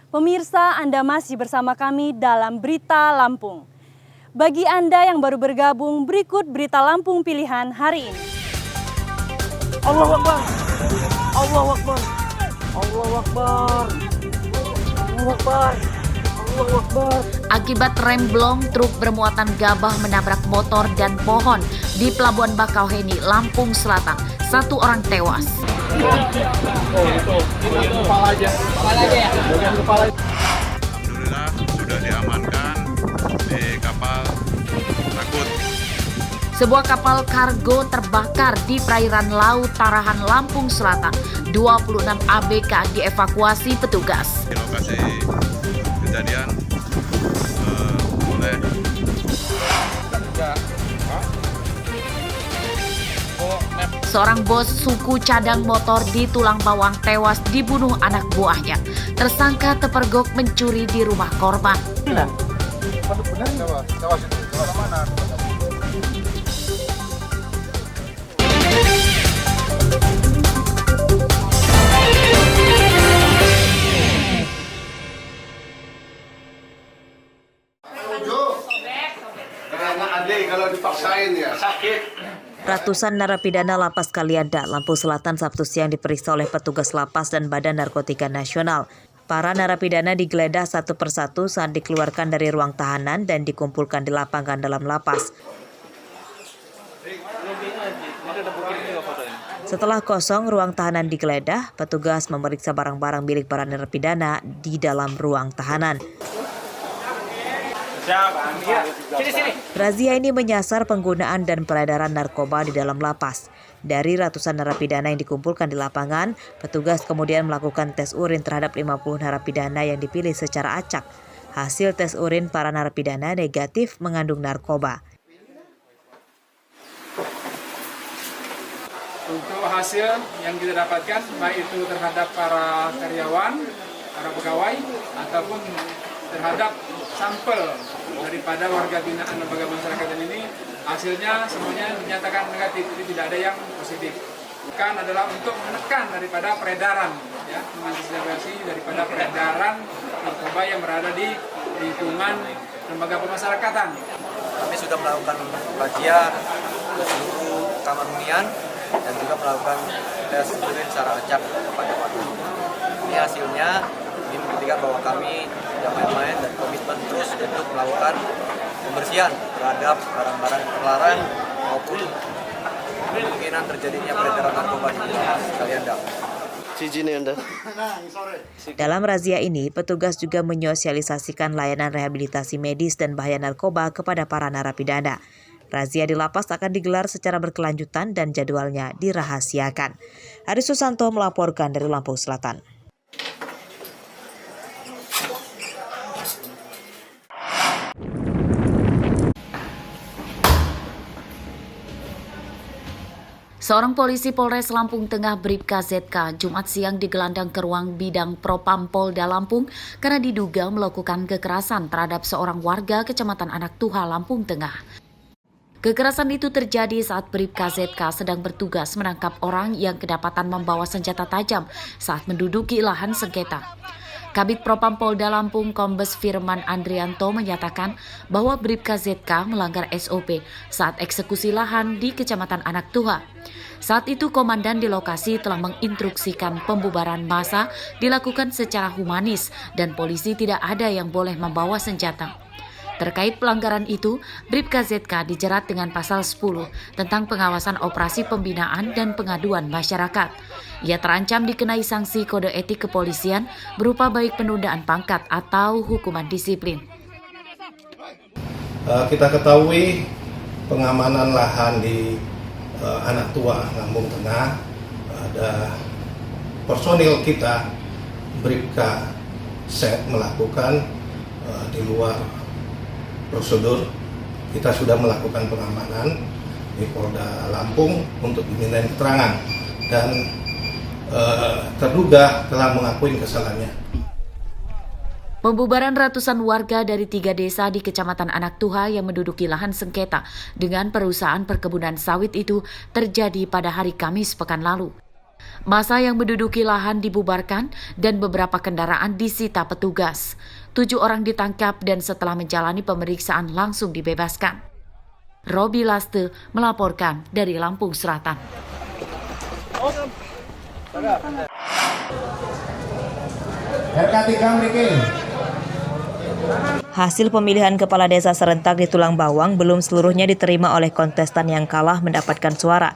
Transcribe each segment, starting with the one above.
Pemirsa, Anda masih bersama kami dalam Berita Lampung. Bagi Anda yang baru bergabung, berikut Berita Lampung pilihan hari ini. Allahu Akbar. Allahu Akbar. Allahu Akbar. Allahu Akbar. Allahu Akbar. Akibat remblong, truk bermuatan gabah menabrak motor dan pohon di Pelabuhan Bakauheni, Lampung Selatan. 1 orang tewas. Oh, itu. Kepala aja. Kepala aja ya. Bagian kepala. Alhamdulillah sudah diamankan di kapal Rakut. Sebuah kapal kargo terbakar di perairan Laut Tarahan, Lampung Selatan. 26 ABK dievakuasi petugas. Di lokasi kejadian oleh seorang bos suku cadang motor di Tulang Bawang tewas dibunuh anak buahnya. Tersangka terpergok mencuri di rumah korban. Karena adik kalau dipaksain ya sakit. Ratusan narapidana Lapas Kalianda, Lampung Selatan Sabtu siang diperiksa oleh petugas lapas dan Badan Narkotika Nasional. Para narapidana digeledah satu persatu saat dikeluarkan dari ruang tahanan dan dikumpulkan di lapangan dalam lapas. Setelah kosong ruang tahanan digeledah, petugas memeriksa barang-barang milik para narapidana di dalam ruang tahanan. Razia ini menyasar penggunaan dan peredaran narkoba di dalam lapas. Dari ratusan narapidana yang dikumpulkan di lapangan, petugas kemudian melakukan tes urin terhadap 50 narapidana yang dipilih secara acak. Hasil tes urin para narapidana negatif mengandung narkoba. Untuk hasil yang kita dapatkan, baik itu terhadap para karyawan, para pegawai, ataupun terhadap sampel daripada warga binaan lembaga masyarakatan ini, hasilnya semuanya dinyatakan negatif, jadi tidak ada yang positif. Bukan adalah untuk menekan daripada peredaran, ya, mengantisipasi daripada peredaran narkoba yang berada di lingkungan lembaga pemasyarakatan. Kami sudah melakukan razia ke seluruh kamar hunian dan juga melakukan tes urin secara acak kepada warga. Ini hasilnya ini membuktikan bahwa kami tidak main-main dan komitmen terus untuk melakukan pembersihan terhadap barang-barang terlarang maupun kemungkinan terjadinya peredaran narkoba di Kalianda. Dalam razia ini, petugas juga menyosialisasikan layanan rehabilitasi medis dan bahaya narkoba kepada para narapidana. Razia di lapas akan digelar secara berkelanjutan dan jadwalnya dirahasiakan. Hari Susanto melaporkan dari Lampung Selatan. Seorang polisi Polres Lampung Tengah Bribka ZK Jumat siang digelandang ke ruang bidang Propam Polda Lampung karena diduga melakukan kekerasan terhadap seorang warga Kecamatan Anak Tuha, Lampung Tengah. Kekerasan itu terjadi saat Bribka ZK sedang bertugas menangkap orang yang kedapatan membawa senjata tajam saat menduduki lahan sengketa. Kabid Propam Polda Lampung Kombes Firman Andrianto menyatakan bahwa Bribka ZK melanggar SOP saat eksekusi lahan di Kecamatan Anak Tuha. Saat itu komandan di lokasi telah menginstruksikan pembubaran massa dilakukan secara humanis dan polisi tidak ada yang boleh membawa senjata. Terkait pelanggaran itu, Bribka ZK dijerat dengan pasal 10 tentang pengawasan operasi pembinaan dan pengaduan masyarakat. Ia terancam dikenai sanksi kode etik kepolisian berupa baik penundaan pangkat atau hukuman disiplin. Kita ketahui pengamanan lahan di Anak Tua, Lampung Tengah, ada personil kita Bribka Set melakukan di luar prosedur. Kita sudah melakukan pengamanan di Polda Lampung untuk dimintai keterangan dan terduga telah mengakui kesalahannya. Pembubaran ratusan warga dari 3 desa di Kecamatan Anak Tuha yang menduduki lahan sengketa dengan perusahaan perkebunan sawit itu terjadi pada hari Kamis pekan lalu. Massa yang menduduki lahan dibubarkan dan beberapa kendaraan disita petugas. 7 orang ditangkap dan setelah menjalani pemeriksaan langsung dibebaskan. Robi Laste melaporkan dari Lampung Selatan. Hasil pemilihan kepala desa serentak di Tulang Bawang belum seluruhnya diterima oleh kontestan yang kalah mendapatkan suara.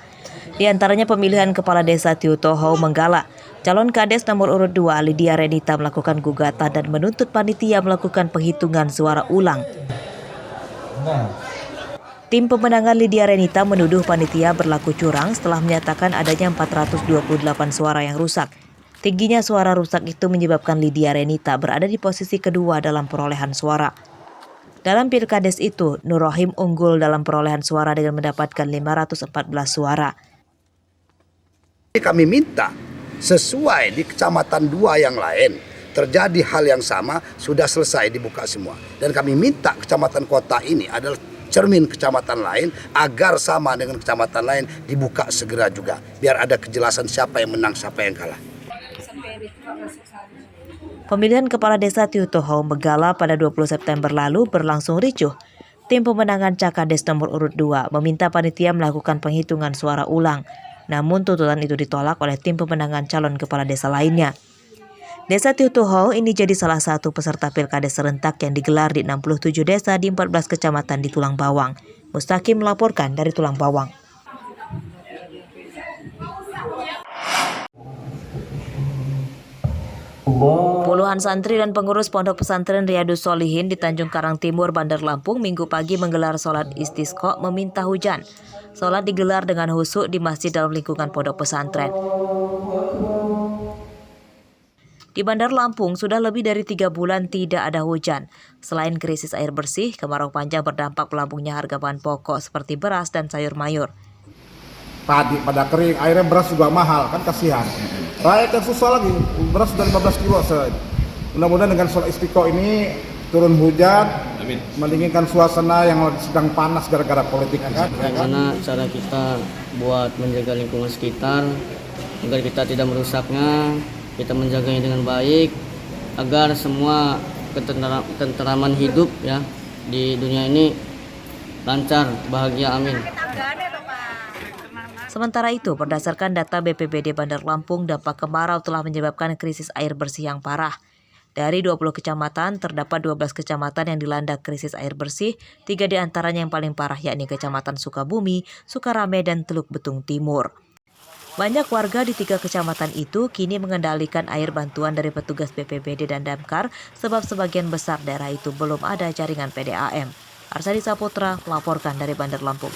Di antaranya pemilihan kepala desa Tiutoho Menggala. Calon Kades nomor urut 2 Lydia Renita melakukan gugatan dan menuntut panitia melakukan penghitungan suara ulang. Tim pemenangan Lydia Renita menuduh panitia berlaku curang setelah menyatakan adanya 428 suara yang rusak. Tingginya suara rusak itu menyebabkan Lydia Renita berada di posisi kedua dalam perolehan suara. Dalam Pilkades itu, Nur Rohim unggul dalam perolehan suara dengan mendapatkan 514 suara. Kami minta sesuai di kecamatan 2 yang lain terjadi hal yang sama, sudah selesai dibuka semua. Dan kami minta kecamatan kota ini adalah cermin kecamatan lain agar sama dengan kecamatan lain dibuka segera juga. Biar ada kejelasan siapa yang menang, siapa yang kalah. Pemilihan kepala desa Tiutoho Menggala pada 20 September lalu berlangsung ricuh. Tim pemenangan Cakades nomor urut 2 meminta panitia melakukan penghitungan suara ulang. Namun tuntutan itu ditolak oleh tim pemenangan calon kepala desa lainnya. Desa Tiutoho ini jadi salah satu peserta Pilkades serentak yang digelar di 67 desa di 14 kecamatan di Tulang Bawang. Mustaqim melaporkan dari Tulang Bawang. Puluhan santri dan pengurus Pondok Pesantren Riyadus Sholihin di Tanjung Karang Timur, Bandar Lampung Minggu pagi menggelar sholat istisqa meminta hujan. Sholat digelar dengan khusyuk di masjid dalam lingkungan pondok pesantren. Di Bandar Lampung sudah lebih dari 3 bulan tidak ada hujan. Selain krisis air bersih, kemarau panjang berdampak melambungnya harga bahan pokok seperti beras dan sayur mayur. Padi pada kering, airnya beras juga mahal, kan kasihan. Rakyat yang susah lagi, beras sudah 15 kilo. Mudah-mudahan dengan sholat istiqo ini turun hujan, mendinginkan suasana yang sedang panas gara-gara politik. Karena cara kita buat menjaga lingkungan sekitar, agar kita tidak merusaknya, kita menjaganya dengan baik, agar semua ketenteraman hidup ya di dunia ini lancar, bahagia, amin. Sementara itu, berdasarkan data BPBD Bandar Lampung, dampak kemarau telah menyebabkan krisis air bersih yang parah. Dari 20 kecamatan, terdapat 12 kecamatan yang dilanda krisis air bersih, 3 diantaranya yang paling parah yakni Kecamatan Sukabumi, Sukarame, dan Teluk Betung Timur. Banyak warga di 3 kecamatan itu kini mengendalikan air bantuan dari petugas BPBD dan Damkar sebab sebagian besar daerah itu belum ada jaringan PDAM. Arsadi Saputra melaporkan dari Bandar Lampung.